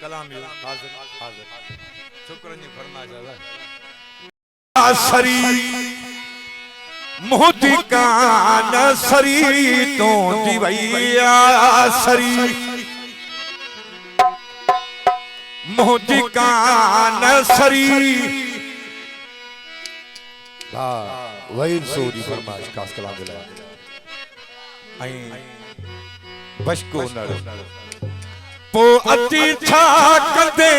कलाम हाजिर हाजिर शुक्र जी फरमाया सरी मोदी कान सरी तो दिवैया सरी मोदी कान सरी वही सोरी फरमाइश खास कलाम दिला आई बशको नड़ पो अति छा कंदे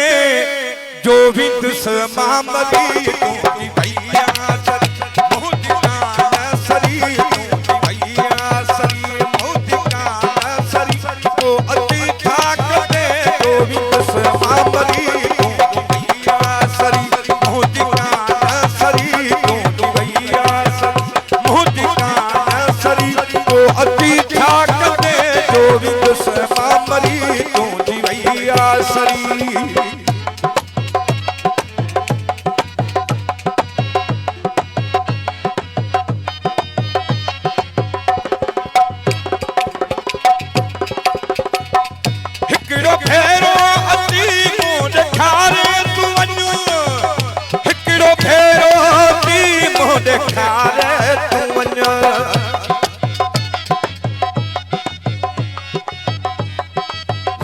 जो भी दुश्मन मरी तो दिवैया सरी मोदी कान सरी तो दिवैया सरी मोदी कान सरी पो अति छा कंदे जो भी दुश्मन मरी तो दिवैया सरी मोदी कान सरी तो दिवैया सरी मोदी कान सरी पो अति छा कंदे जो भी दुश्मन मरी तो दिवैया सरी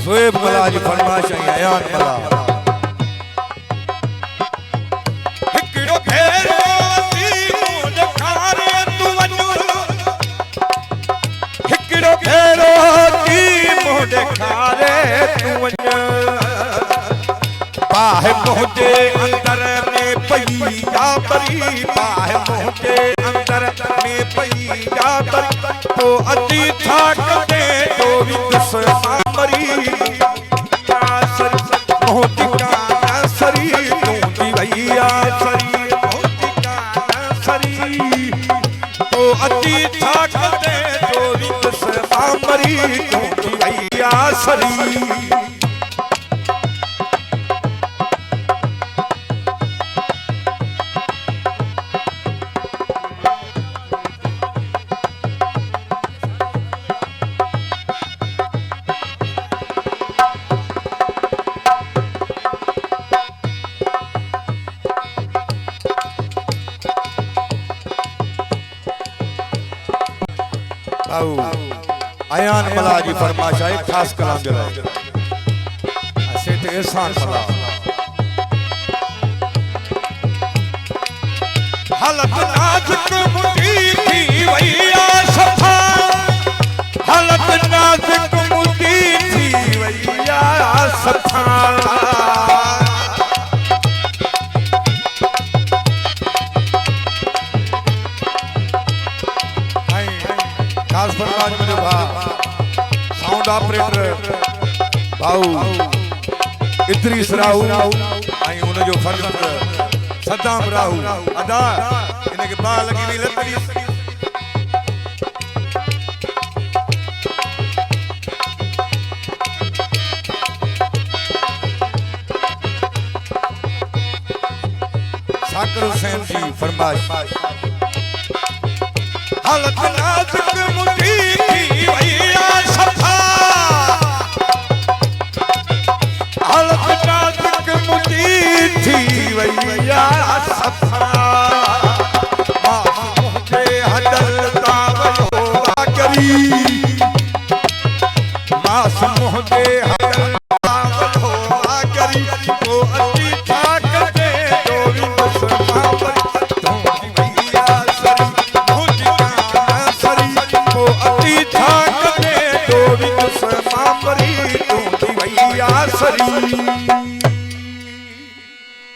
ज़ुएब मला जी फरमाइश आई अयान मला हिकड़ो फेरो ती मुंड खारे तू वनु हिकड़ो फेरो ती मुंड खारे तू वनु बाह मुंडे अंदर में पई जा परी बाह मुंडे अंदर में पई जा परी तो अति ठाक दे तो भी दुश्मन मरी मोदी कान सरी तो दिवैया सरी मोदी कान सरी तो अति ठाक दे तो भी दुश्मन मरी तो दिवैया सरी अयान मला जी फरमाइश आई खास कलाम दिला सेठ एहसान मला हालत नाजुक मुझी थी वैया सफा हालत नाजुक मुझी थी वैया सफा खास फरमाइश मुझे भा साउंड ऑपरेटर भाऊ इद्रीस राहू आई उन जो फर्ज सदाम राहू अदा इनके बा लगी भी लतरी साकर हुसैन जी फरमाइश हालत नाजुक मुझी थी वैया सफा हालत नाजुक मुझी थी वैया सफा मुझे हडलता वयो करी मास मुझे